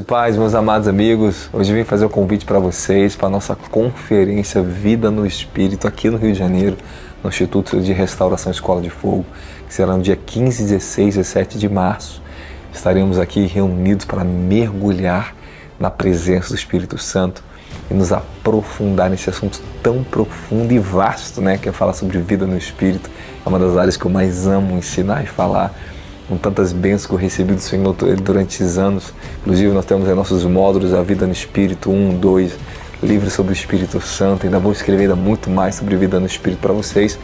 Paz, meus amados amigos, hoje eu vim fazer o convite para vocês para a nossa conferência Vida no Espírito aqui no Rio de Janeiro, no Instituto de Restauração Escola de Fogo, que será no dia 15, 16 e 17 de março. Estaremos aqui reunidos para mergulhar na presença do Espírito Santo e nos aprofundar nesse assunto tão profundo e vasto, que é falar sobre vida no Espírito. É uma das áreas que eu mais amo ensinar e falar, com tantas bênçãos que eu recebi do Senhor durante esses anos. Inclusive nós temos aí nossos módulos, a Vida no Espírito 1, 2, livros sobre o Espírito Santo. Ainda vou escrever ainda muito mais sobre vida no Espírito para vocês,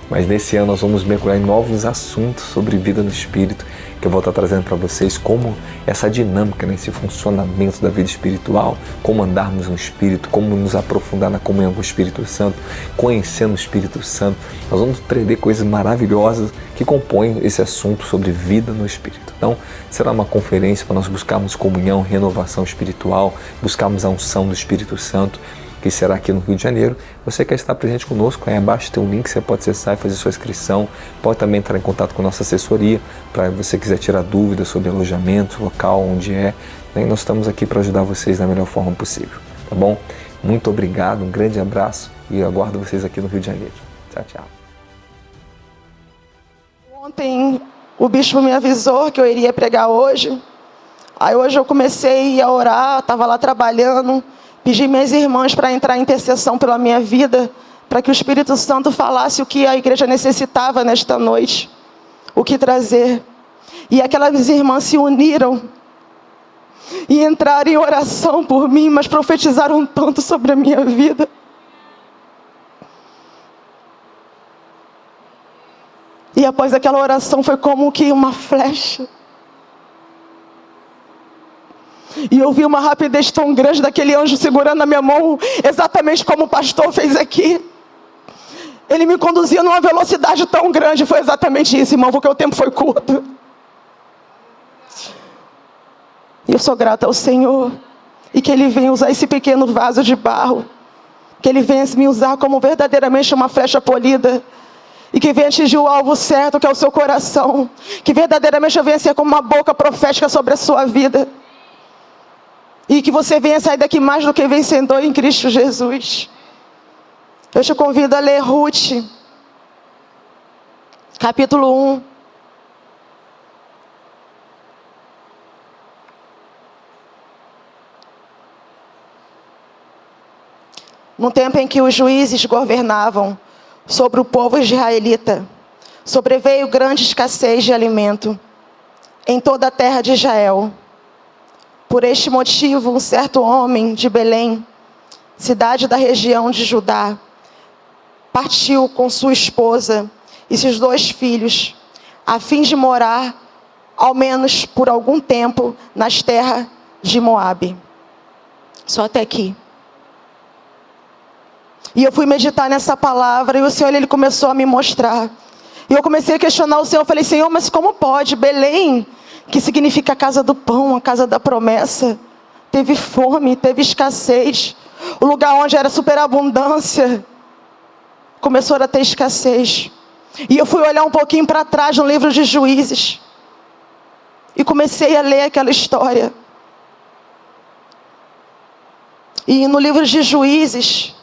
mas nesse ano nós vamos mergulhar em novos assuntos sobre vida no Espírito, que eu vou estar trazendo para vocês como essa dinâmica, esse funcionamento da vida espiritual, como andarmos no Espírito, como nos aprofundar na comunhão com o Espírito Santo, conhecendo o Espírito Santo. Nós vamos aprender coisas maravilhosas que compõem esse assunto sobre vida no Espírito. Então, será uma conferência para nós buscarmos comunhão, renovação espiritual, buscarmos a unção do Espírito Santo, que será aqui no Rio de Janeiro. Você quer estar presente conosco? Aí abaixo tem um link, você pode acessar e fazer sua inscrição. Pode também entrar em contato com a nossa assessoria, para você quiser tirar dúvidas sobre alojamento, local, onde é. E nós estamos aqui para ajudar vocês da melhor forma possível, tá bom? Muito obrigado, um grande abraço e eu aguardo vocês aqui no Rio de Janeiro. Tchau, tchau. Ontem o bispo me avisou que eu iria pregar hoje. Aí hoje eu comecei a orar, estava lá trabalhando. Pedi minhas irmãs para entrar em intercessão pela minha vida, para que o Espírito Santo falasse o que a igreja necessitava nesta noite, o que trazer. E aquelas irmãs se uniram e entraram em oração por mim, mas profetizaram tanto sobre a minha vida. E após aquela oração foi como que uma flecha. E eu vi uma rapidez tão grande daquele anjo segurando a minha mão, exatamente como o pastor fez aqui. Ele me conduzia numa velocidade tão grande, foi exatamente isso, irmão, porque o tempo foi curto. E eu sou grata ao Senhor, e que Ele venha usar esse pequeno vaso de barro, que Ele venha me usar como verdadeiramente uma flecha polida, e que venha atingir o alvo certo, que é o seu coração, que verdadeiramente eu venha ser como uma boca profética sobre a sua vida. E que você venha sair daqui mais do que vencedor em Cristo Jesus. Eu te convido a ler Ruth, capítulo 1. No tempo em que os juízes governavam sobre o povo israelita, sobreveio grande escassez de alimento em toda a terra de Israel. Por este motivo, um certo homem de Belém, cidade da região de Judá, partiu com sua esposa e seus 2 filhos, a fim de morar, ao menos por algum tempo, nas terras de Moabe. Só até aqui. E eu fui meditar nessa palavra, e o Senhor ele começou a me mostrar. E eu comecei a questionar o Senhor, eu falei, Senhor, mas como pode? Belém, que significa a casa do pão, a casa da promessa, teve fome, teve escassez. O lugar onde era superabundância, começou a ter escassez. E eu fui olhar um pouquinho para trás no livro de Juízes, e comecei a ler aquela história. E no livro de Juízes,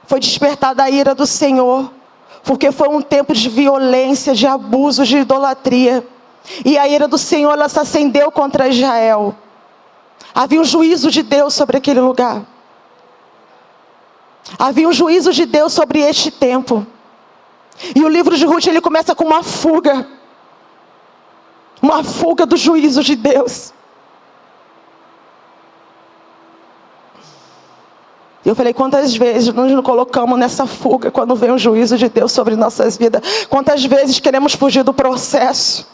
foi despertada a ira do Senhor, porque foi um tempo de violência, de abuso, de idolatria. E a ira do Senhor, ela se acendeu contra Israel. Havia um juízo de Deus sobre aquele lugar. Havia um juízo de Deus sobre este tempo. E o livro de Ruth, ele começa com uma fuga. Uma fuga do juízo de Deus. E eu falei, quantas vezes nós nos colocamos nessa fuga quando vem o juízo de Deus sobre nossas vidas? Quantas vezes queremos fugir do processo?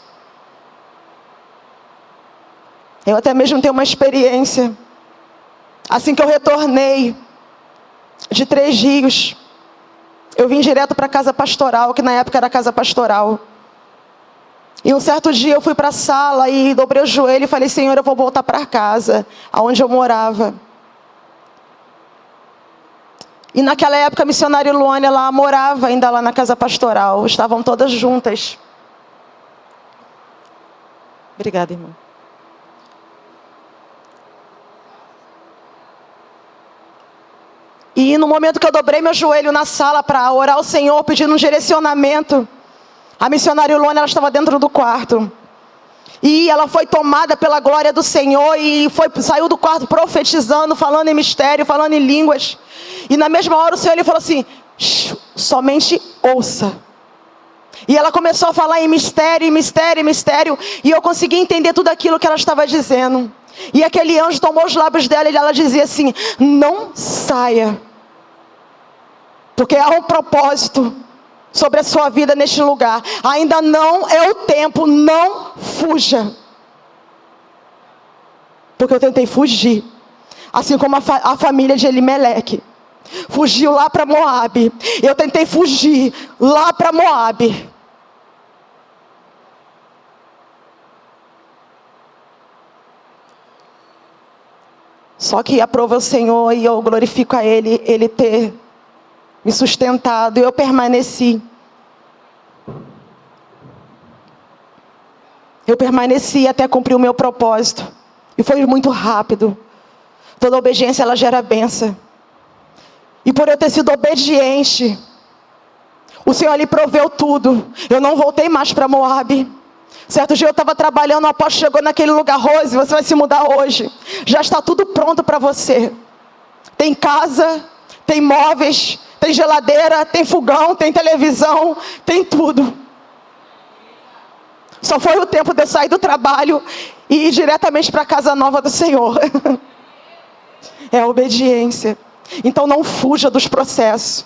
Eu até mesmo tenho uma experiência. Assim que eu retornei de 3 Rios, eu vim direto para a casa pastoral, que na época era a casa pastoral. E um certo dia eu fui para a sala e dobrei o joelho e falei, Senhor, eu vou voltar para casa, aonde eu morava. E naquela época a missionária Luane, ela morava ainda lá na casa pastoral. Estavam todas juntas. Obrigada, irmão. E no momento que eu dobrei meu joelho na sala para orar ao Senhor, pedindo um direcionamento, a missionária Ilona, ela estava dentro do quarto. E ela foi tomada pela glória do Senhor e saiu do quarto profetizando, falando em mistério, falando em línguas. E na mesma hora o Senhor ele falou assim: somente ouça. E ela começou a falar em mistério, em mistério, em mistério. E eu consegui entender tudo aquilo que ela estava dizendo. E aquele anjo tomou os lábios dela e ela dizia assim: não saia, porque há um propósito sobre a sua vida neste lugar. Ainda não é o tempo, não fuja. Porque eu tentei fugir, assim como a família de Elimeleque fugiu lá para Moabe. Eu tentei fugir lá para Moabe. Só que aprova o Senhor e eu glorifico a Ele, Ele ter me sustentado, e eu permaneci. Eu permaneci até cumprir o meu propósito. E foi muito rápido. Toda obediência, ela gera bênção. E por eu ter sido obediente, o Senhor lhe proveu tudo. Eu não voltei mais para Moabe. Certo dia eu estava trabalhando, o apóstolo chegou naquele lugar: Rose, você vai se mudar hoje. Já está tudo pronto para você. Tem casa, tem móveis, tem geladeira, tem fogão, tem televisão, tem tudo. Só foi o tempo de eu sair do trabalho e ir diretamente para a casa nova do Senhor. É a obediência. Então não fuja dos processos.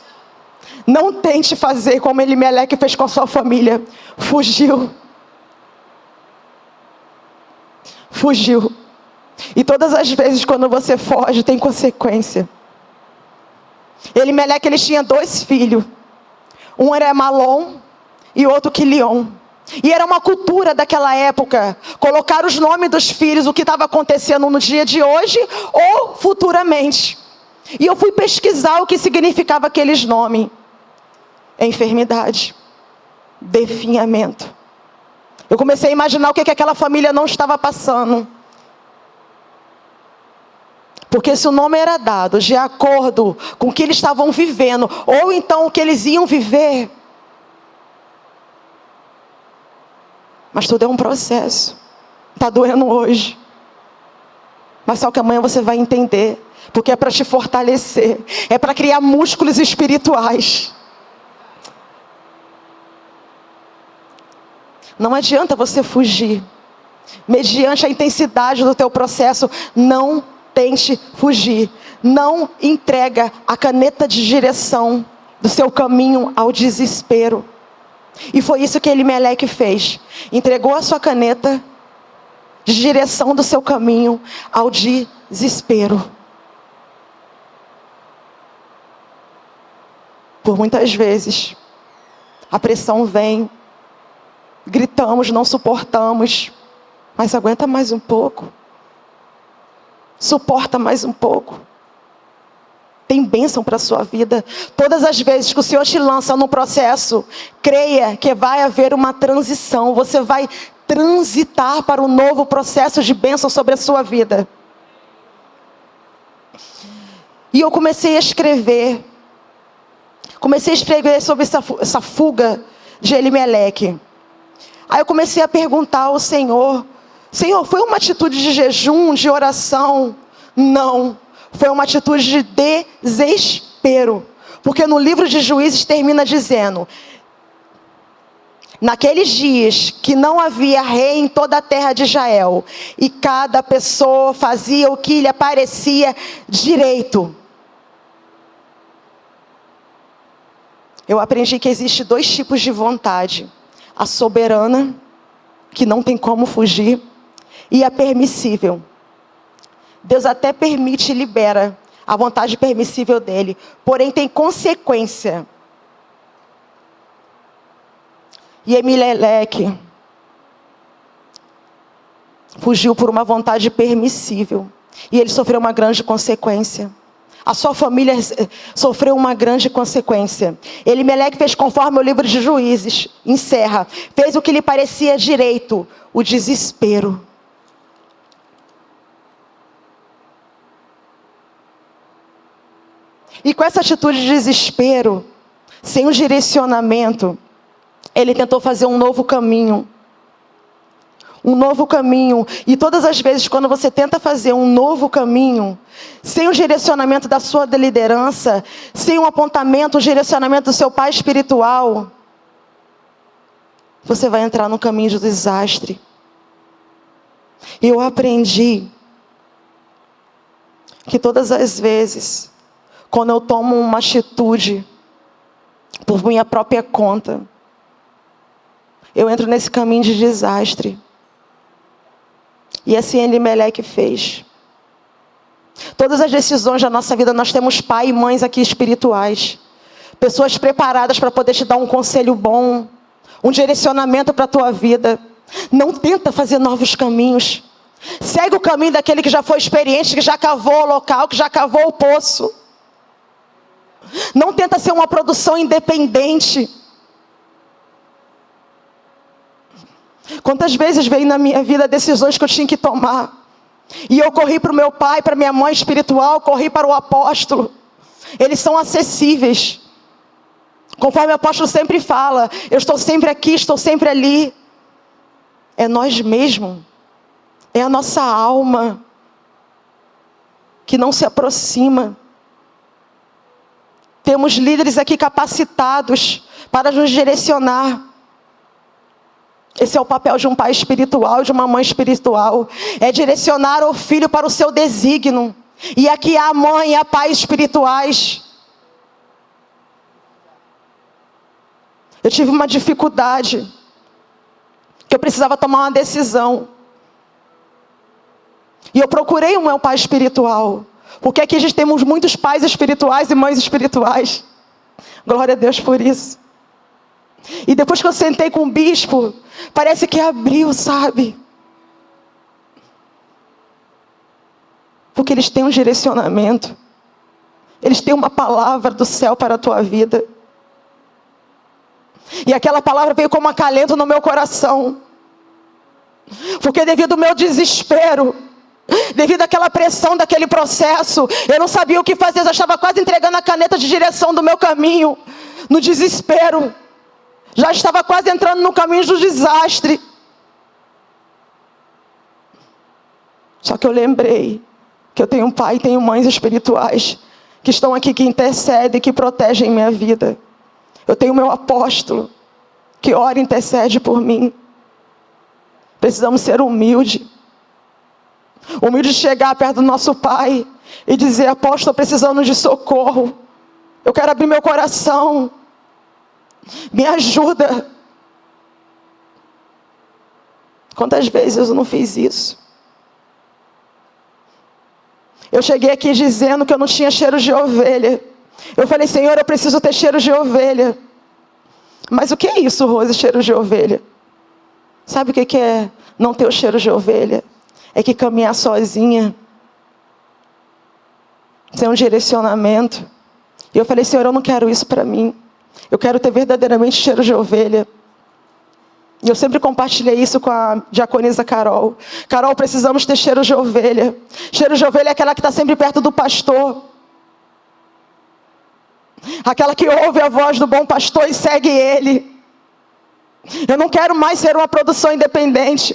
Não tente fazer como Elimeleque fez com a sua família. Fugiu. Fugiu. E todas as vezes quando você foge, tem consequência. Elimeleque, ele tinha 2 filhos. Um era Malom e outro Quilion. E era uma cultura daquela época colocar os nomes dos filhos, o que estava acontecendo no dia de hoje ou futuramente. E eu fui pesquisar o que significava aqueles nomes: enfermidade, definhamento. Eu comecei a imaginar o que aquela família não estava passando. Porque se o nome era dado de acordo com o que eles estavam vivendo, ou então o que eles iam viver. Mas tudo é um processo. Está doendo hoje. Mas só que amanhã você vai entender. Porque é para te fortalecer. É para criar músculos espirituais. Não adianta você fugir. Mediante a intensidade do teu processo, não tente fugir. Não entrega a caneta de direção do seu caminho ao desespero. E foi isso que Elimeleque fez. Entregou a sua caneta de direção do seu caminho ao desespero. Por muitas vezes, a pressão vem, gritamos, não suportamos, mas aguenta mais um pouco. Suporta mais um pouco. Tem bênção para a sua vida. Todas as vezes que o Senhor te lança num processo, creia que vai haver uma transição. Você vai transitar para um novo processo de bênção sobre a sua vida. E eu comecei a escrever. Sobre essa fuga de Elimeleque. Aí eu comecei a perguntar ao Senhor: Senhor, foi uma atitude de jejum, de oração? Não. Foi uma atitude de desespero. Porque no livro de Juízes termina dizendo: naqueles dias que não havia rei em toda a terra de Israel, e cada pessoa fazia o que lhe parecia direito. Eu aprendi que existe 2 tipos de vontade: a soberana, que não tem como fugir, e a permissível. Deus até permite e libera a vontade permissível dele, porém tem consequência. E Elimeleque fugiu por uma vontade permissível, e ele sofreu uma grande consequência. A sua família sofreu uma grande consequência. Elimeleque fez conforme o livro de Juízes encerra. Fez o que lhe parecia direito, o desespero. E com essa atitude de desespero, sem um direcionamento, ele tentou fazer um novo caminho. Um novo caminho. E todas as vezes quando você tenta fazer um novo caminho, sem o direcionamento da sua liderança, sem um apontamento, um direcionamento do seu pai espiritual, você vai entrar no caminho do desastre. E eu aprendi que todas as vezes, quando eu tomo uma atitude por minha própria conta, eu entro nesse caminho de desastre. E assim Elimeleque fez. Todas as decisões da nossa vida, nós temos pai e mães aqui espirituais. Pessoas preparadas para poder te dar um conselho bom, um direcionamento para a tua vida. Não tenta fazer novos caminhos. Segue o caminho daquele que já foi experiente, que já cavou o local, que já cavou o poço. Não tenta ser uma produção independente. Quantas vezes veio na minha vida decisões que eu tinha que tomar, e eu corri para o meu pai, para minha mãe espiritual, corri para o apóstolo. Eles são acessíveis. Conforme o apóstolo sempre fala, eu estou sempre aqui, estou sempre ali. É nós mesmos. É a nossa alma que não se aproxima. Temos líderes aqui capacitados para nos direcionar. Esse é o papel de um pai espiritual, de uma mãe espiritual. É direcionar o filho para o seu desígnio. E aqui há mãe e há pai espirituais. Eu tive uma dificuldade, que eu precisava tomar uma decisão. E eu procurei o meu pai espiritual. Porque aqui a gente temos muitos pais espirituais e mães espirituais. Glória a Deus por isso. E depois que eu sentei com o bispo, parece que abriu, sabe? Porque eles têm um direcionamento. Eles têm uma palavra do céu para a tua vida. E aquela palavra veio como acalento no meu coração. Porque devido ao meu desespero, devido àquela pressão daquele processo, eu não sabia o que fazer. Eu estava quase entregando a caneta de direção do meu caminho. No desespero. Já estava quase entrando no caminho do desastre. Só que eu lembrei que eu tenho um pai e tenho mães espirituais que estão aqui, que intercedem, que protegem minha vida. Eu tenho meu apóstolo que ora e intercede por mim. Precisamos ser humildes. Humilde de chegar perto do nosso pai e dizer: apóstolo, estou precisando de socorro. Eu quero abrir meu coração. Me ajuda. Quantas vezes eu não fiz isso? Eu cheguei aqui dizendo que eu não tinha cheiro de ovelha. Eu falei: Senhor, eu preciso ter cheiro de ovelha. Mas o que é isso, Rose, cheiro de ovelha? Sabe o que é não ter o cheiro de ovelha? É que caminhar sozinha, sem um direcionamento. E eu falei: Senhor, eu não quero isso para mim. Eu quero ter verdadeiramente cheiro de ovelha. E eu sempre compartilhei isso com a diaconisa Carol. Carol, precisamos ter cheiro de ovelha. Cheiro de ovelha é aquela que está sempre perto do pastor. Aquela que ouve a voz do bom pastor e segue ele. Eu não quero mais ser uma produção independente.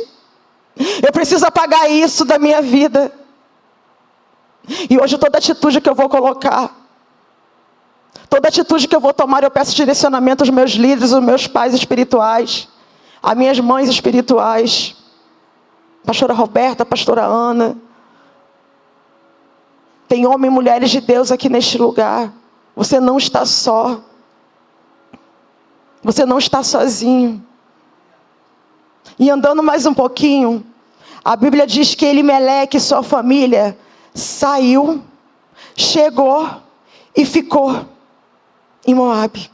Eu preciso apagar isso da minha vida. E hoje toda atitude que eu vou colocar, toda atitude que eu vou tomar, eu peço direcionamento aos meus líderes, aos meus pais espirituais, às minhas mães espirituais, pastora Roberta, pastora Ana. Tem homens e mulheres de Deus aqui neste lugar. Você não está só. Você não está sozinho. E andando mais um pouquinho, a Bíblia diz que Elimeleque e sua família saiu, chegou e ficou em Moabe.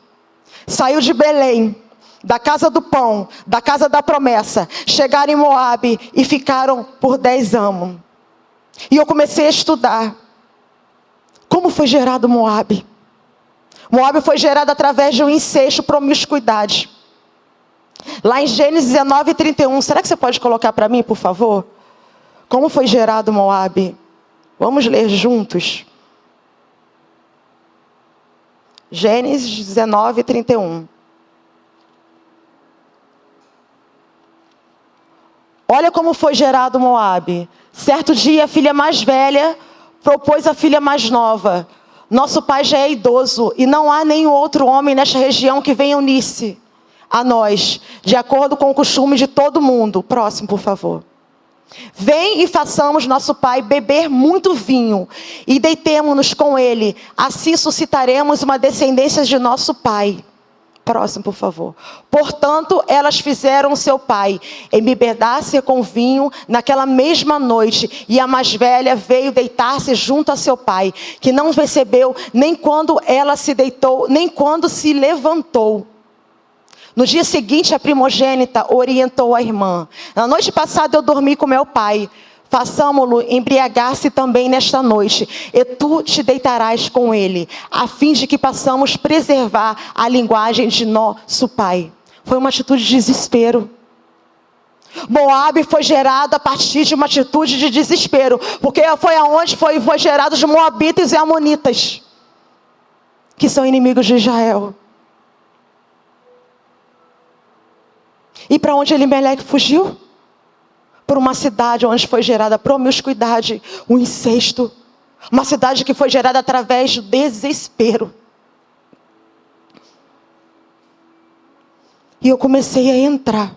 Saiu de Belém, da casa do pão, da casa da promessa, chegaram em Moabe e ficaram por 10 anos. E eu comecei a estudar como foi gerado Moabe. Moabe foi gerado através de um incesto, promiscuidade. Lá em Gênesis 19:31, será que você pode colocar para mim, por favor? Como foi gerado Moabe? Vamos ler juntos. Gênesis 19, 31. Olha como foi gerado Moabe. Certo dia, a filha mais velha propôs à filha mais nova: nosso pai já é idoso e não há nenhum outro homem nesta região que venha unir-se a nós, de acordo com o costume de todo mundo. Próximo, por favor. Vem e façamos nosso pai beber muito vinho e deitemo-nos com ele. Assim suscitaremos uma descendência de nosso pai. Próximo, por favor. Portanto, elas fizeram seu pai embebedar-se com vinho naquela mesma noite. E a mais velha veio deitar-se junto a seu pai, que não percebeu nem quando ela se deitou, nem quando se levantou. No dia seguinte, a primogênita orientou a irmã: na noite passada eu dormi com meu pai. Façamo-lo embriagar-se também nesta noite, e tu te deitarás com ele, a fim de que possamos preservar a linguagem de nosso pai. Foi uma atitude de desespero. Moabe foi gerado a partir de uma atitude de desespero, porque foi aonde foi gerado os moabitas e amonitas, que são inimigos de Israel. E para onde Elimeleque fugiu? Por uma cidade onde foi gerada a promiscuidade, o incesto. Uma cidade que foi gerada através do desespero. E eu comecei a entrar.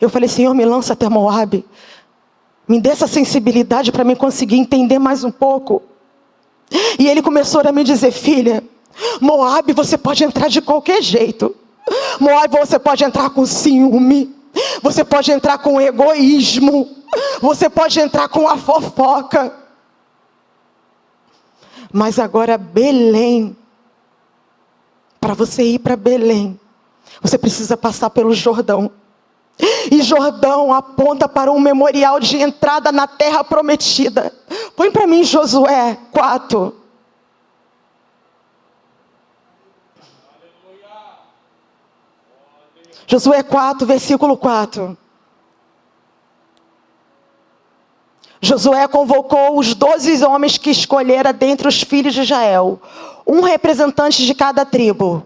Eu falei: Senhor, me lança até Moabe. Me dê essa sensibilidade para mim conseguir entender mais um pouco. E ele começou a me dizer: filha, Moabe você pode entrar de qualquer jeito. Moabe você pode entrar com ciúme. Você pode entrar com egoísmo. Você pode entrar com a fofoca. Mas agora Belém, para você ir para Belém, você precisa passar pelo Jordão. E Jordão aponta para um memorial de entrada na terra prometida. Põe para mim Josué 4. Josué 4, versículo 4. Josué convocou os 12 homens que escolhera dentre os filhos de Israel, um representante de cada tribo.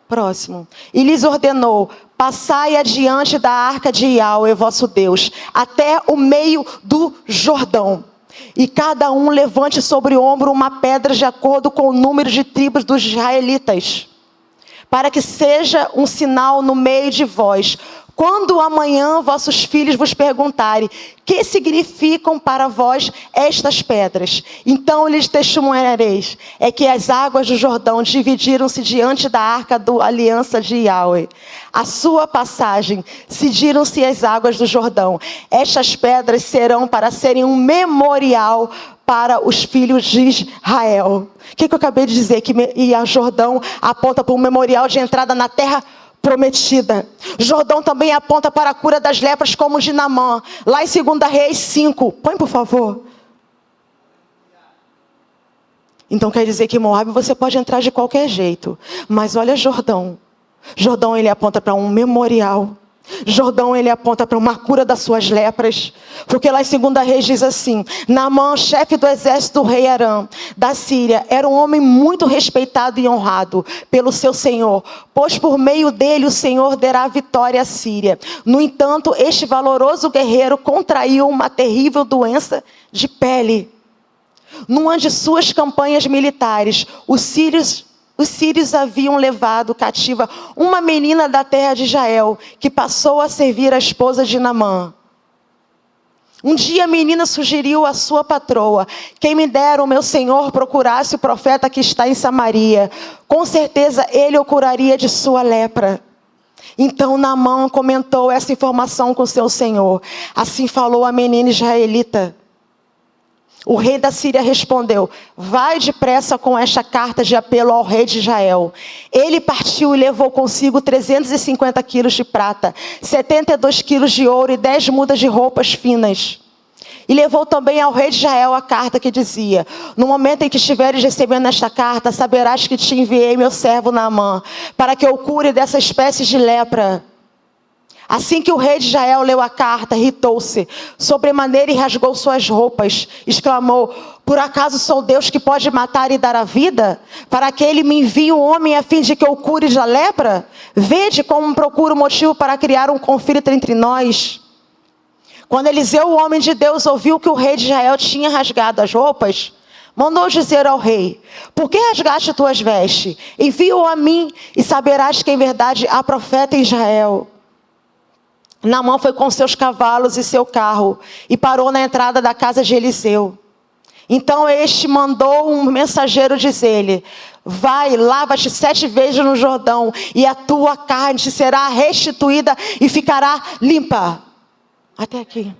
Próximo. E lhes ordenou: passai adiante da arca de Yahweh, vosso Deus, até o meio do Jordão. E cada um levante sobre o ombro uma pedra de acordo com o número de tribos dos israelitas, para que seja um sinal no meio de vós. Quando amanhã vossos filhos vos perguntarem: que significam para vós estas pedras? Então lhes testemunhareis: é que as águas do Jordão dividiram-se diante da arca da aliança de Yahweh. A sua passagem, decidiram-se as águas do Jordão. Estas pedras serão para serem um memorial para os filhos de Israel. O que eu acabei de dizer? Que a Jordão aponta para um memorial de entrada na terra prometida. Jordão também aponta para a cura das lepras, como de Naamã, lá em 2 Reis 5. Põe, por favor. Então quer dizer que Moabe você pode entrar de qualquer jeito. Mas olha Jordão. Jordão ele aponta para um memorial. Jordão ele aponta para uma cura das suas lepras. Porque lá em 2 Reis diz assim: Naamã, chefe do exército do rei Aram, da Síria, era um homem muito respeitado e honrado pelo seu senhor, pois por meio dele o Senhor dará vitória à Síria. No entanto, este valoroso guerreiro contraiu uma terrível doença de pele. Numa de suas campanhas militares, os sírios haviam levado cativa uma menina da terra de Israel, que passou a servir a esposa de Naamã. Um dia a menina sugeriu à sua patroa: quem me dera o meu senhor procurasse o profeta que está em Samaria. Com certeza ele o curaria de sua lepra. Então Naamã comentou essa informação com seu senhor. Assim falou a menina israelita. O rei da Síria respondeu: vai depressa com esta carta de apelo ao rei de Israel. Ele partiu e levou consigo 350 quilos de prata, 72 quilos de ouro e 10 mudas de roupas finas. E levou também ao rei de Israel a carta que dizia: no momento em que estiveres recebendo esta carta, saberás que te enviei meu servo Naamã, para que eu cure dessa espécie de lepra. Assim que o rei de Israel leu a carta, irritou-se sobremaneira e rasgou suas roupas. Exclamou: por acaso sou Deus que pode matar e dar a vida? Para que ele me envie um homem a fim de que eu cure da lepra? Vede como procuro motivo para criar um conflito entre nós. Quando Eliseu, o homem de Deus, ouviu que o rei de Israel tinha rasgado as roupas, mandou dizer ao rei: por que rasgaste tuas vestes? Envia-o a mim e saberás que em verdade há profeta em Israel. Naamã foi com seus cavalos e seu carro e parou na entrada da casa de Eliseu. Então este mandou um mensageiro dizer-lhe: vai, lava-te 7 vezes no Jordão e a tua carne te será restituída e ficará limpa. Até aqui.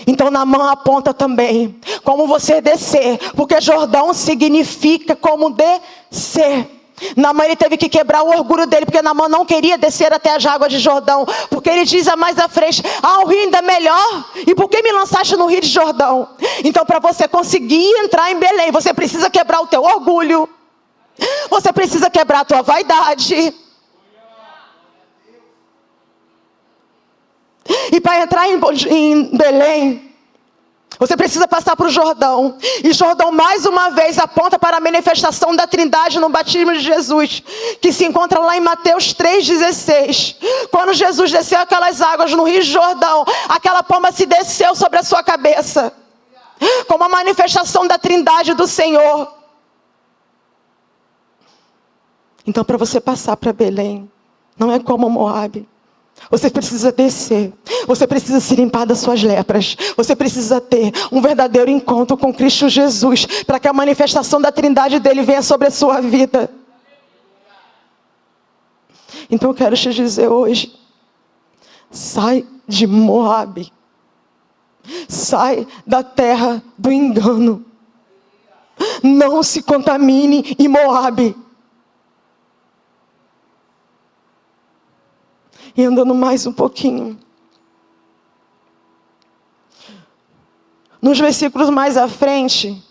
Então Naamã aponta também como você descer, porque Jordão significa como descer. Naamã, ele teve que quebrar o orgulho dele, porque Naamã não queria descer até as águas de Jordão, porque ele diz mais à frente: o rio ainda é melhor, e por que me lançaste no rio de Jordão? Então, para você conseguir entrar em Belém, você precisa quebrar o teu orgulho, você precisa quebrar a tua vaidade. E para entrar em Belém, você precisa passar por Jordão. E Jordão mais uma vez aponta para a manifestação da Trindade no batismo de Jesus, que se encontra lá em Mateus 3,16. Quando Jesus desceu aquelas águas no Rio Jordão, aquela pomba se desceu sobre a sua cabeça, como a manifestação da Trindade do Senhor. Então, para você passar para Belém, não é como Moabe. Você precisa descer. Você precisa se limpar das suas lepras. Você precisa ter um verdadeiro encontro com Cristo Jesus, para que a manifestação da Trindade dele venha sobre a sua vida. Então eu quero te dizer hoje: sai de Moabe. Sai da terra do engano. Não se contamine em Moabe. E andando mais um pouquinho, nos versículos mais à frente,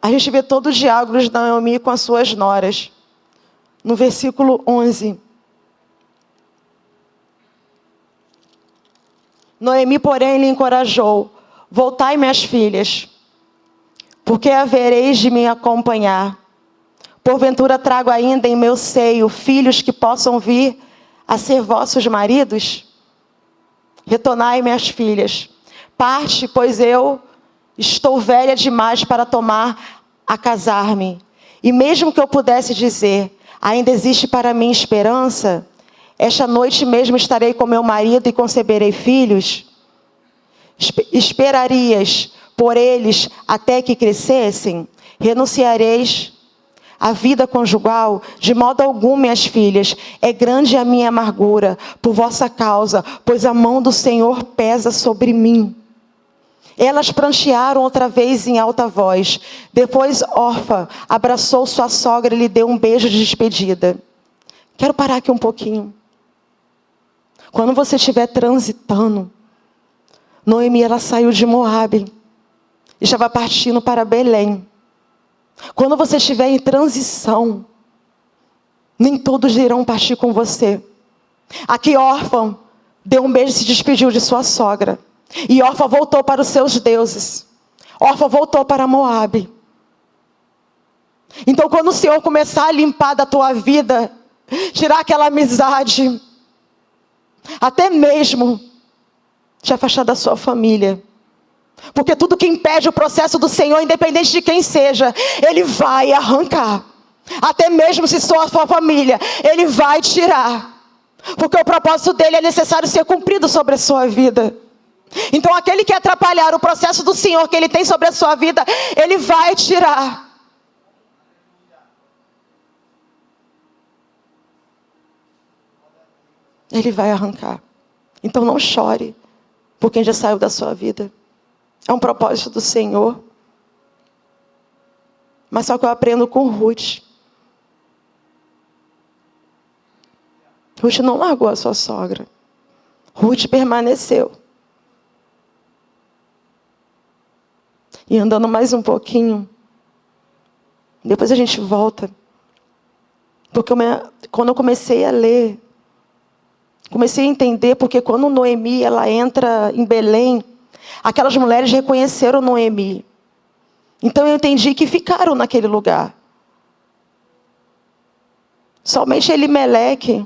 a gente vê todo o diálogo de Naomi com as suas noras. No versículo 11. Noemi, porém, lhe encorajou: voltai, minhas filhas, porque havereis de me acompanhar. Porventura trago ainda em meu seio filhos que possam vir a ser vossos maridos? Retornai, minhas filhas, parte, pois eu estou velha demais para tomar a casar-me. E mesmo que eu pudesse dizer: ainda existe para mim esperança, esta noite mesmo estarei com meu marido e conceberei filhos. Esperarias por eles até que crescessem? Renunciareis a vida conjugal? De modo algum, minhas filhas, é grande a minha amargura por vossa causa, pois a mão do Senhor pesa sobre mim. Elas prantearam outra vez em alta voz. Depois Orfa abraçou sua sogra e lhe deu um beijo de despedida. Quero parar aqui um pouquinho. Quando você estiver transitando, Noemi, ela saiu de Moabe e já vai partindo para Belém. Quando você estiver em transição, nem todos irão partir com você. Aqui Orfa deu um beijo e se despediu de sua sogra. E Orfa voltou para os seus deuses. Orfa voltou para Moabe. Então, quando o Senhor começar a limpar da tua vida, tirar aquela amizade, até mesmo te afastar da sua família, porque tudo que impede o processo do Senhor, independente de quem seja, Ele vai arrancar. Até mesmo se for a sua família, Ele vai tirar. Porque o propósito dEle é necessário ser cumprido sobre a sua vida. Então aquele que atrapalhar o processo do Senhor que Ele tem sobre a sua vida, Ele vai tirar. Ele vai arrancar. Então não chore por quem já saiu da sua vida. É um propósito do Senhor. Mas só que eu aprendo com Ruth. Ruth não largou a sua sogra. Ruth permaneceu. E andando mais um pouquinho, depois a gente volta. Porque quando eu comecei a ler Comecei a entender porque quando Noemi ela entra em Belém, aquelas mulheres reconheceram Noemi. Então eu entendi que ficaram naquele lugar. Somente Elimeleque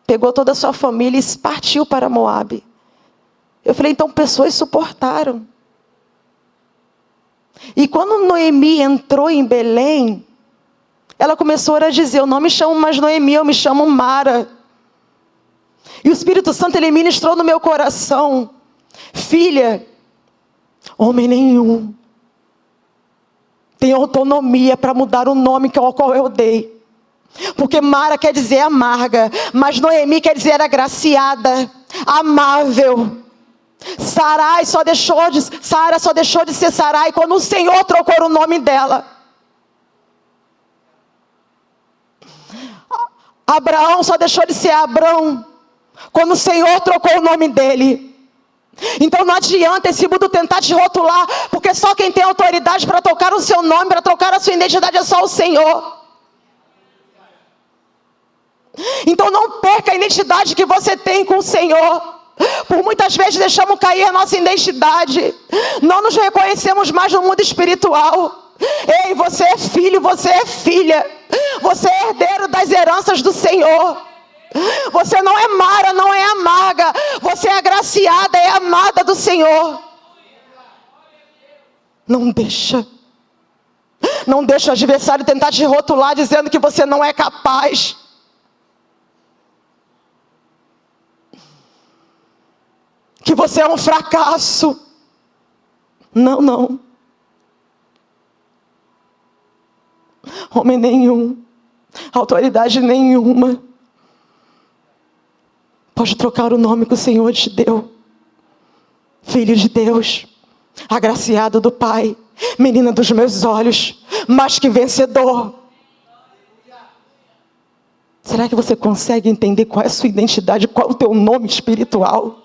pegou toda a sua família e partiu para Moabe. Eu falei, então pessoas suportaram. E quando Noemi entrou em Belém, ela começou a dizer, eu não me chamo mais Noemi, eu me chamo Mara. E o Espírito Santo, ele ministrou no meu coração, filha, homem nenhum tem autonomia para mudar o nome ao qual eu dei. Porque Mara quer dizer amarga, mas Noemi quer dizer agraciada, amável. Sara só deixou de ser Sarai quando o Senhor trocou o nome dela. Abraão só deixou de ser Abrão quando o Senhor trocou o nome dele. Então não adianta esse mundo tentar te rotular, porque só quem tem autoridade para trocar o seu nome, para trocar a sua identidade é só o Senhor. Então não perca a identidade que você tem com o Senhor. Por muitas vezes deixamos cair a nossa identidade, não nos reconhecemos mais no mundo espiritual. Ei, você é filho, você é filha, você é herdeiro das heranças do Senhor. Você não é Mara, não é amarga, você é agraciada, é amada do Senhor. Não deixa o adversário tentar te rotular dizendo que você não é capaz. Que você é um fracasso. Não. Homem nenhum, autoridade nenhuma pode trocar o nome que o Senhor te deu. Filho de Deus, agraciado do Pai, menina dos meus olhos, mais que vencedor. Será que você consegue entender qual é a sua identidade, qual é o teu nome espiritual?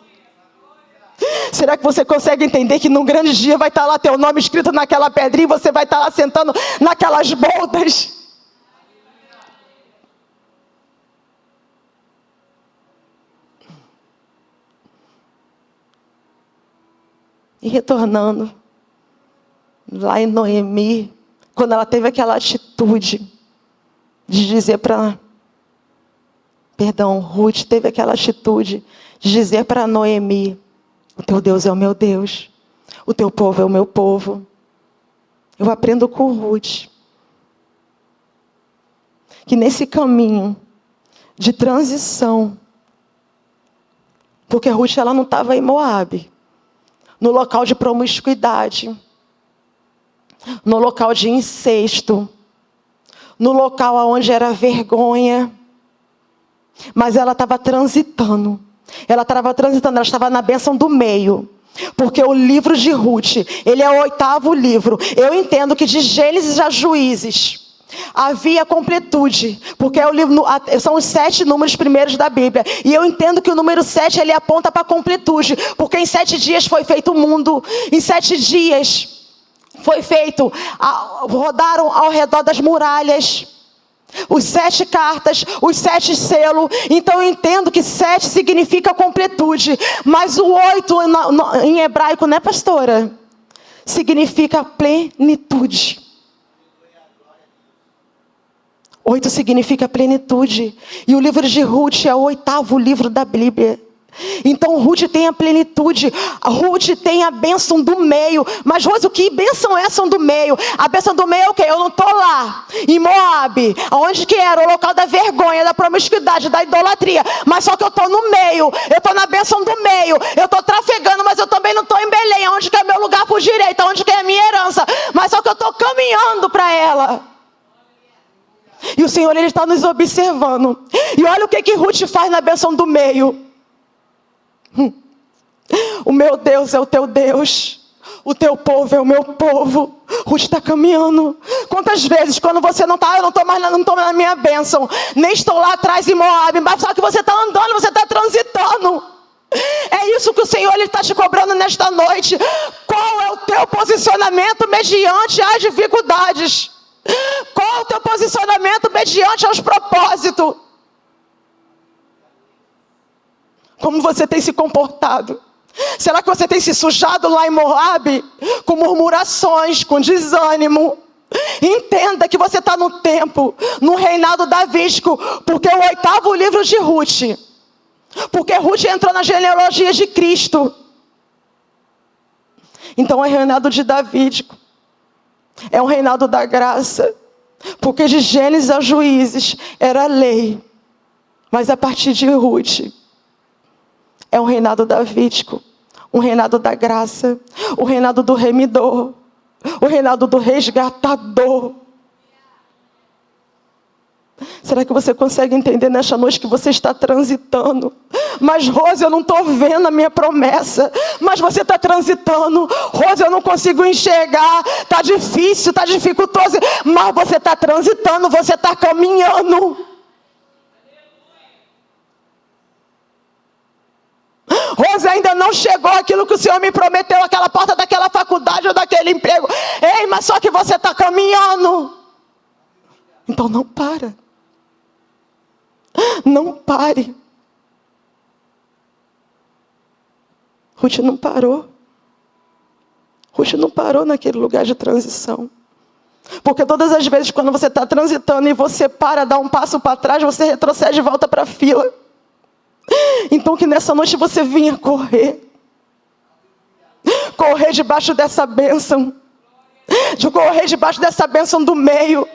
Será que você consegue entender que num grande dia vai estar lá teu nome escrito naquela pedrinha e você vai estar lá sentando naquelas boldas? E retornando, lá em Noemi, quando ela teve aquela atitude de dizer Ruth teve aquela atitude de dizer para Noemi, o teu Deus é o meu Deus, o teu povo é o meu povo. Eu aprendo com Ruth que nesse caminho de transição, porque Ruth ela não estava em Moabe, no local de promiscuidade, no local de incesto, no local onde era vergonha, mas ela estava transitando. Ela estava na bênção do meio. Porque o livro de Ruth, ele é o 8º livro. Eu entendo que de Gênesis a Juízes havia completude, porque é o livro, são os 7 números primeiros da Bíblia. E eu entendo que o número 7 ele aponta para a completude, porque em 7 dias foi feito o mundo. Em 7 dias foi feito, rodaram ao redor das muralhas os 7 cartas, os 7 selos. Então eu entendo que 7 significa completude, mas o 8 em hebraico, né, pastora? Significa plenitude. 8 significa plenitude. E o livro de Ruth é o 8º livro da Bíblia. Então Ruth tem a plenitude, Ruth tem a bênção do meio. Mas Rose, que bênção é essa do meio? A bênção do meio é o quê? Eu não estou lá em Moabe, onde que era o local da vergonha, da promiscuidade, da idolatria, mas só que eu estou no meio, eu estou na bênção do meio. Eu estou trafegando, mas eu também não estou em Belém, onde que é meu lugar por direita, onde que é a minha herança, mas só que eu estou caminhando para ela. E o Senhor, Ele está nos observando. E olha o que Ruth faz na bênção do meio. O meu Deus é o teu Deus, o teu povo é o meu povo. Ruth está caminhando. Quantas vezes quando você não está, eu não estou mais na minha bênção, nem estou lá atrás em Moabe, mas só que você está andando, você está transitando. É isso que o Senhor está te cobrando nesta noite. Qual é o teu posicionamento mediante as dificuldades? Qual é o teu posicionamento mediante aos propósitos? Como você tem se comportado? Será que você tem se sujado lá em Moabe? Com murmurações, com desânimo? Entenda que você está no tempo, no reinado davídico, porque o 8º livro de Ruth. Porque Ruth entrou na genealogia de Cristo. Então é reinado de davídico. É um reinado da graça. Porque de Gênesis a Juízes era lei. Mas a partir de Ruth, é um reinado davídico. Um reinado da graça. O reinado do remidor. O reinado do resgatador. Será que você consegue entender nesta noite que você está transitando? Mas Rose, eu não estou vendo a minha promessa. Mas você está transitando. Rose, eu não consigo enxergar. Está difícil, está dificultoso. Mas você está transitando, você está caminhando. Rose, ainda não chegou aquilo que o Senhor me prometeu, aquela porta daquela faculdade ou daquele emprego. Ei, mas só que você está caminhando. Então não para. Não pare. Ruth não parou. Ruth não parou naquele lugar de transição. Porque todas as vezes quando você está transitando e você para, dá um passo para trás, você retrocede e volta para a fila. Então que nessa noite você vinha correr. Correr debaixo dessa bênção. De correr debaixo dessa bênção do meio.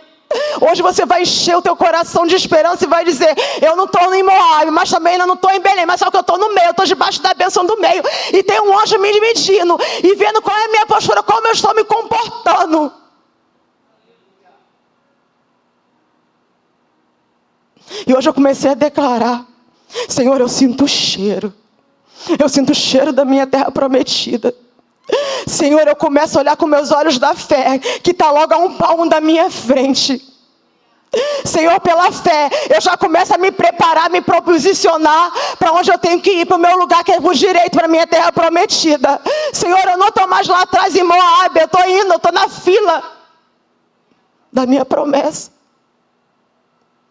Hoje você vai encher o teu coração de esperança e vai dizer: eu não estou em Moabe, mas também ainda não estou em Belém, mas só que eu estou no meio, eu estou debaixo da bênção do meio. E tem um anjo me medindo e vendo qual é a minha postura, como eu estou me comportando. E hoje eu comecei a declarar: Senhor, eu sinto o cheiro. Eu sinto o cheiro da minha terra prometida. Senhor, eu começo a olhar com meus olhos da fé, que está logo a um palmo da minha frente. Senhor, pela fé, eu já começo a me preparar, me posicionar para onde eu tenho que ir, para o meu lugar que é por direito, para a minha terra prometida. Senhor, eu não estou mais lá atrás em Moabe, eu estou indo, eu estou na fila da minha promessa.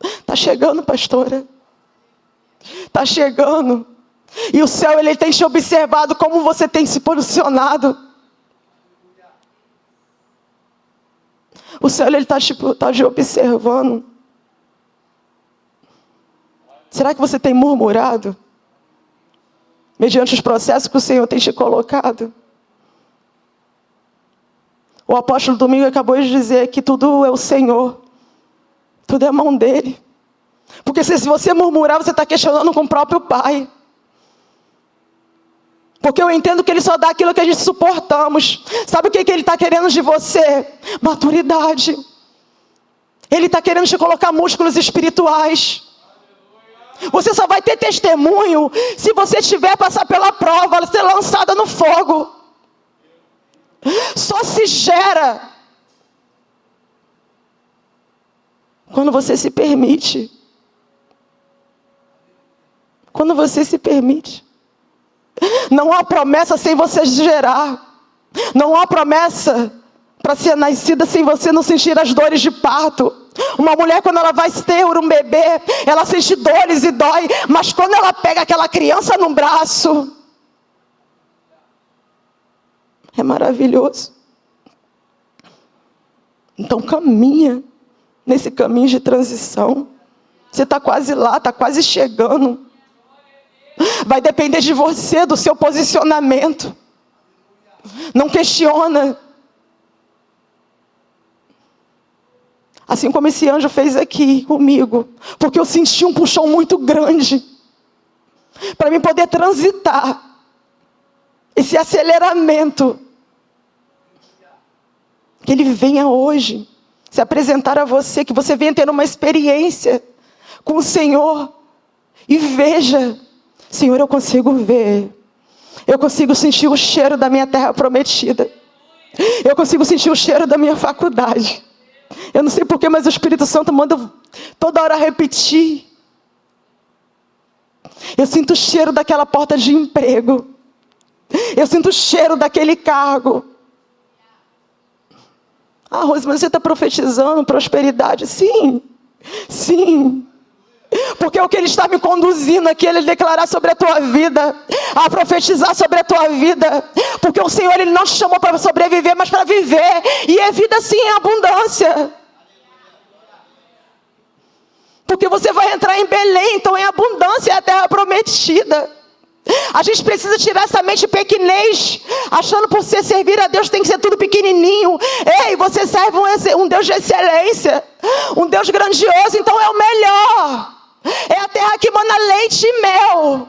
Está chegando, pastora. Está chegando. E o céu, ele tem te observado como você tem se posicionado. O céu, ele está te observando. Será que você tem murmurado? Mediante os processos que o Senhor tem te colocado? O apóstolo Domingo acabou de dizer que tudo é o Senhor. Tudo é a mão dele. Porque se você murmurar, você está questionando com o próprio Pai. Porque eu entendo que Ele só dá aquilo que a gente suportamos. Sabe o que Ele está querendo de você? Maturidade. Ele está querendo te colocar músculos espirituais. Você só vai ter testemunho se você tiver passar pela prova, ser lançada no fogo. Só se gera quando você se permite. Quando você se permite. Não há promessa sem você gerar. Não há promessa para ser nascida sem você não sentir as dores de parto. Uma mulher, quando ela vai ter um bebê, ela sente dores e dói. Mas quando ela pega aquela criança no braço, é maravilhoso. Então caminha nesse caminho de transição. Você está quase lá, está quase chegando. Vai depender de você, do seu posicionamento. Não questiona. Assim como esse anjo fez aqui comigo. Porque eu senti um puxão muito grande. Para mim poder transitar. Esse aceleramento. Que ele venha hoje se apresentar a você. Que você venha ter uma experiência com o Senhor. E veja. Senhor, eu consigo ver. Eu consigo sentir o cheiro da minha terra prometida. Eu consigo sentir o cheiro da minha faculdade. Eu não sei porquê, mas o Espírito Santo manda toda hora repetir. Eu sinto o cheiro daquela porta de emprego. Eu sinto o cheiro daquele cargo. Ah, Rose, mas você está profetizando prosperidade? Sim, sim. Porque o que Ele está me conduzindo aqui, Ele declarar sobre a tua vida, a profetizar sobre a tua vida. Porque o Senhor, Ele não te chamou para sobreviver, mas para viver. E é vida sim em abundância. Porque você vai entrar em Belém, então em abundância é a terra prometida. A gente precisa tirar essa mente pequenez, achando por você servir a Deus tem que ser tudo pequenininho. Ei, você serve um Deus de excelência, um Deus grandioso, então é o melhor. É a terra que mana leite e mel.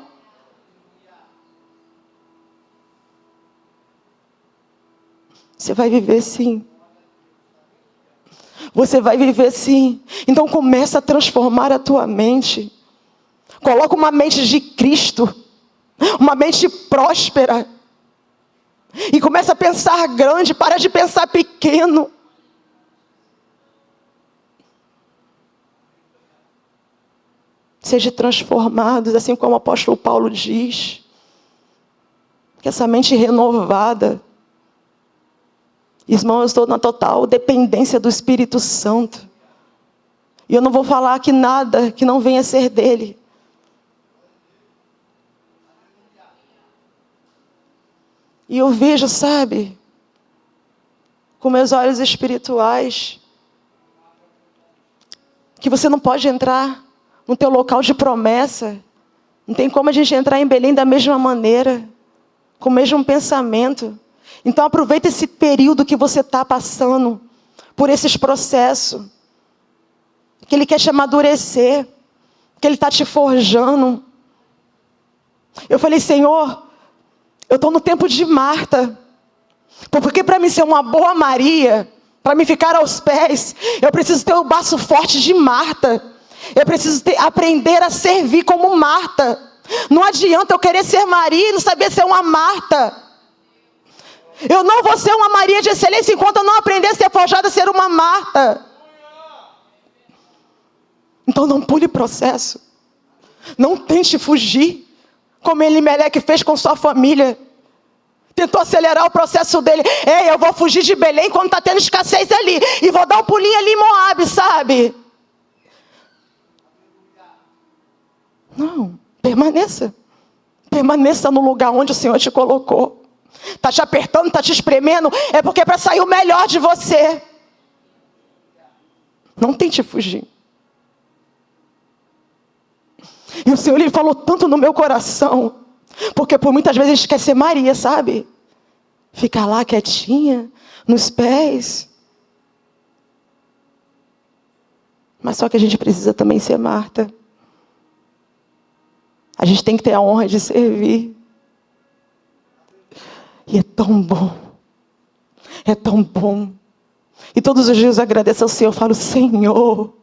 Você vai viver sim. Você vai viver sim. Então começa a transformar a tua mente. Coloca uma mente de Cristo. Uma mente próspera. E começa a pensar grande. Para de pensar pequeno. Sejam transformados, assim como o apóstolo Paulo diz. Que essa mente renovada. Irmão, eu estou na total dependência do Espírito Santo. E eu não vou falar aqui nada que não venha a ser dele. E eu vejo, sabe, com meus olhos espirituais, que você não pode entrar no teu local de promessa. Não tem como a gente entrar em Belém da mesma maneira, com o mesmo pensamento. Então aproveita esse período que você está passando, por esses processos, que Ele quer te amadurecer, que Ele está te forjando. Eu falei, Senhor, eu estou no tempo de Marta, porque para mim ser uma boa Maria, para mim ficar aos pés, eu preciso ter o braço forte de Marta, eu preciso aprender a servir como Marta. Não adianta eu querer ser Maria e não saber ser uma Marta. Eu não vou ser uma Maria de excelência enquanto eu não aprender a ser forjada a ser uma Marta. Então não pule processo. Não tente fugir, como Elimeleque fez com sua família. Tentou acelerar o processo dele. Ei, eu vou fugir de Belém quando está tendo escassez ali. E vou dar um pulinho ali em Moabe, sabe? Não, permaneça. Permaneça no lugar onde o Senhor te colocou. Está te apertando, está te espremendo. É porque é para sair o melhor de você. Não tente fugir. E o Senhor, Ele falou tanto no meu coração. Porque por muitas vezes a gente quer ser Maria, sabe? Ficar lá quietinha, nos pés. Mas só que a gente precisa também ser Marta. A gente tem que ter a honra de servir. E é tão bom. É tão bom. E todos os dias eu agradeço ao Senhor. Eu falo, Senhor,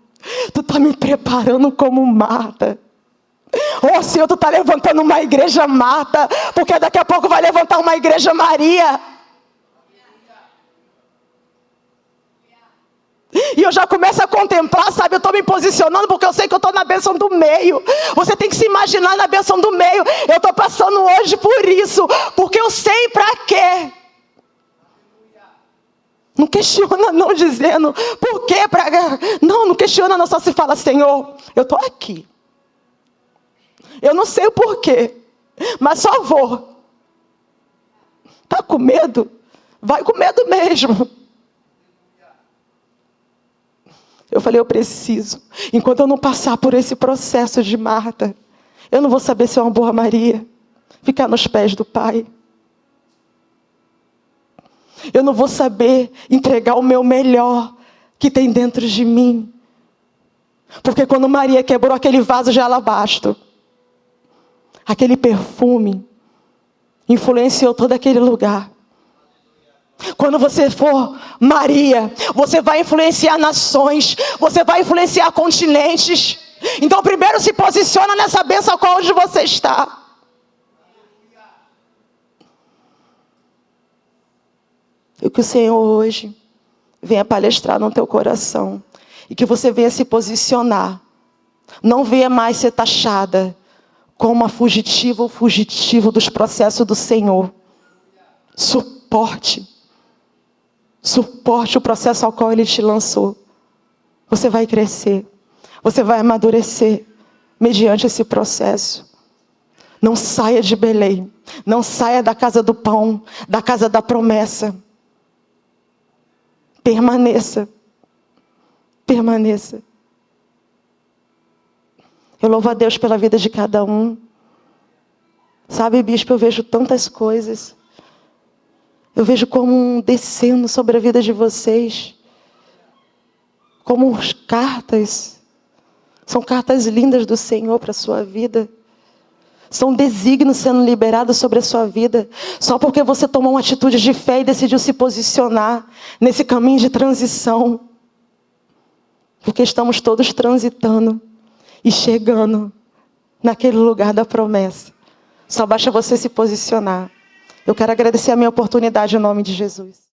Tu está me preparando como Marta. Oh, Senhor, Tu está levantando uma igreja Marta. Porque daqui a pouco vai levantar uma igreja Maria. E eu já começo a contemplar, sabe? Eu estou me posicionando porque eu sei que eu estou na bênção do meio. Você tem que se imaginar na bênção do meio. Eu estou passando hoje por isso. Porque eu sei para quê. Não questiona não dizendo por quê. Não questiona não, só se fala, Senhor, eu estou aqui. Eu não sei o porquê, mas só vou. Está com medo? Vai com medo mesmo. Eu falei, eu preciso. Enquanto eu não passar por esse processo de Marta, eu não vou saber se é uma boa Maria. Ficar nos pés do Pai. Eu não vou saber entregar o meu melhor que tem dentro de mim. Porque quando Maria quebrou aquele vaso de alabastro, aquele perfume influenciou todo aquele lugar. Quando você for Maria, você vai influenciar nações, você vai influenciar continentes. Então primeiro se posiciona nessa bênção qual onde você está. E que o Senhor hoje venha palestrar no teu coração. E que você venha se posicionar. Não venha mais ser taxada como uma fugitiva ou fugitivo dos processos do Senhor. Suporte o processo ao qual Ele te lançou. Você vai crescer. Você vai amadurecer. mediante esse processo. Não saia de Belém. Não saia da casa do pão, da casa da promessa. Permaneça. Permaneça. Eu louvo a Deus pela vida de cada um. Sabe, bispo, eu vejo tantas coisas. Eu vejo como descendo sobre a vida de vocês. Como cartas. São cartas lindas do Senhor para a sua vida. São desígnios sendo liberados sobre a sua vida. Só porque você tomou uma atitude de fé e decidiu se posicionar nesse caminho de transição. Porque estamos todos transitando e chegando naquele lugar da promessa. Só basta você se posicionar. Eu quero agradecer a minha oportunidade em nome de Jesus.